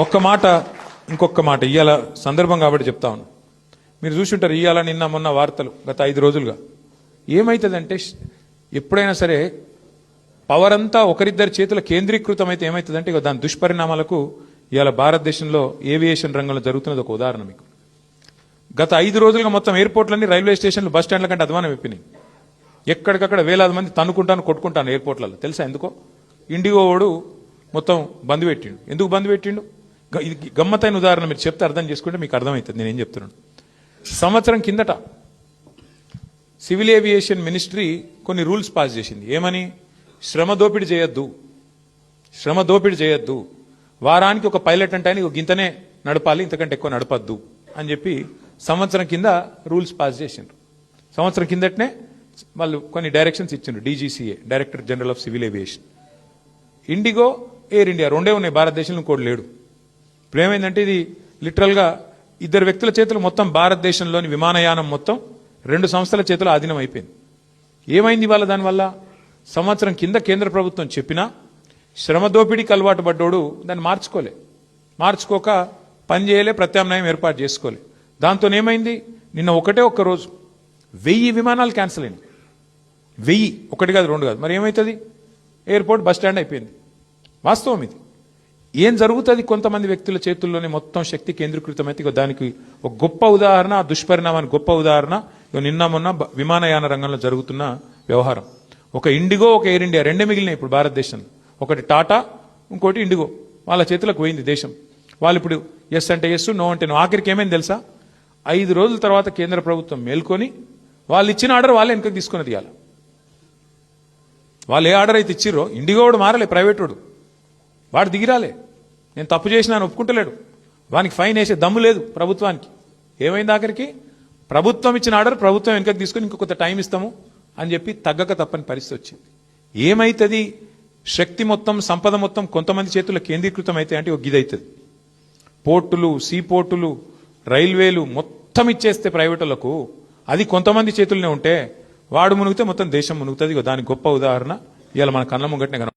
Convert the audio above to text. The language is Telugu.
ఒక్క మాట ఇంకొక మాట ఇవాళ సందర్భం కాబట్టి చెప్తా ఉన్నాను. మీరు చూసుంటారు ఇవాళ నిన్న మొన్న వార్తలు గత 5 రోజులుగా ఏమైతుందంటే ఎప్పుడైనా సరే పవర్ అంతా ఒకరిద్దరి చేతుల కేంద్రీకృతం అయితే ఏమైతుందంటే ఇక దాని దుష్పరిణామాలకు ఇవాళ భారతదేశంలో ఏవియేషన్ రంగంలో జరుగుతున్నది ఒక ఉదాహరణ. మీకు గత 5 రోజులుగా మొత్తం ఎయిర్పోర్ట్లన్నీ రైల్వే స్టేషన్లు బస్ స్టాండ్ల కంటే అధ్వానం అయిపోయినాయి. ఎక్కడికక్కడ వేలాది మంది తన్నుకుంటాను కొట్టుకుంటాను ఎయిర్పోర్ట్లలో. తెలుసా ఎందుకో? ఇండిగో వాడు మొత్తం బంద్ పెట్టిండు. ఎందుకు బంద్ పెట్టిండు? ఇది గమ్మతైన ఉదాహరణ. మీరు చెప్తే అర్థం చేసుకుంటే మీకు అర్థమవుతుంది నేనేం చెప్తున్నాను. సంవత్సరం కిందట సివిల్ ఏవియేషన్ మినిస్ట్రీ కొన్ని రూల్స్ పాస్ చేసింది. ఏమని? శ్రమ దోపిడీ చేయొద్దు, వారానికి ఒక పైలట్ అంటే ఆయన గింతనే నడపాలి, ఇంతకంటే ఎక్కువ నడపద్దు అని చెప్పి సంవత్సరం కింద రూల్స్ పాస్ చేసిండ్రు. సంవత్సరం కిందటనే వాళ్ళు కొన్ని డైరెక్షన్స్ ఇచ్చిండ్రు. DGCA, director general of civil aviation. IndiGo, air India రెండే ఉన్నాయి భారతదేశంలో, ఇంకోటి లేడు. ఇప్పుడు ఏమైందంటే ఇది లిటరల్గా 2 వ్యక్తుల చేతులు మొత్తం భారతదేశంలోని విమానయానం మొత్తం 2 సంస్థల చేతులు ఆధీనం అయిపోయింది. ఏమైంది ఇవాళ? దానివల్ల సంవత్సరం కింద కేంద్ర ప్రభుత్వం చెప్పినా శ్రమ దోపిడీకి అలవాటు పడ్డోడు దాన్ని మార్చుకోక పని చేయలే, ప్రత్యామ్నాయం ఏర్పాటు చేసుకోలే. దాంతో ఏమైంది? నిన్న ఒక్క రోజు 1000 విమానాలు క్యాన్సిల్ అయింది. 1000, ఒకటి కాదు, 2 కాదు. మరి ఏమవుతుంది? ఎయిర్పోర్ట్ బస్ స్టాండ్ అయిపోయింది. వాస్తవం ఇది. ఏం జరుగుతుంది? కొంతమంది వ్యక్తుల చేతుల్లోనే మొత్తం శక్తి కేంద్రీకృతమైతే దానికి ఒక గొప్ప ఉదాహరణ, ఆ దుష్పరిణామానికి గొప్ప ఉదాహరణ నిన్న మొన్న విమానయాన రంగంలో జరుగుతున్న వ్యవహారం. ఒక ఇండిగో, ఒక ఎయిర్ ఇండియా రెండే మిగిలినాయి ఇప్పుడు భారతదేశంలో. ఒకటి టాటా, ఇంకోటి ఇండిగో. వాళ్ళ చేతులకు పోయింది దేశం. వాళ్ళు ఇప్పుడు ఎస్ అంటే ఎస్, నో అంటే నో. ఆఖరికి ఏమైంది తెలుసా? 5 రోజుల తర్వాత కేంద్ర ప్రభుత్వం మేల్కొని వాళ్ళు ఇచ్చిన ఆర్డర్ వాళ్ళే వెనక్కి తీసుకున్నది. ఇవాళ వాళ్ళు ఏ ఆర్డర్ అయితే ఇచ్చిర్రో, ఇండిగో వాడు మారలే, ప్రైవేట్ వాడు దిగిరాలే. నేను తప్పు చేసినా అని ఒప్పుకుంటలేడు. వానికి ఫైన్ వేసే దమ్ము లేదు ప్రభుత్వానికి. ఏమైంది ఆఖరికి? ప్రభుత్వం ఇచ్చిన ఆర్డర్ ప్రభుత్వం వెనకకి తీసుకుని ఇంకొక టైం ఇస్తాము అని చెప్పి తగ్గక తప్పని పరిస్థితి వచ్చింది. ఏమైతుంది? శక్తి మొత్తం, సంపద మొత్తం కొంతమంది చేతుల్లో కేంద్రీకృతం అయితే అంటే ఒక గిదవుతుంది. పోర్టులు, సీ పోర్టులు, రైల్వేలు మొత్తం ఇచ్చేస్తే ప్రైవేటులకు, అది కొంతమంది చేతుల్లోనే ఉంటే వాడు మునిగితే మొత్తం దేశం మునుగుతుంది. దానికి గొప్ప ఉదాహరణ ఇవాళ మన కళ్ళ ముంగటనే కనబడుతుంది.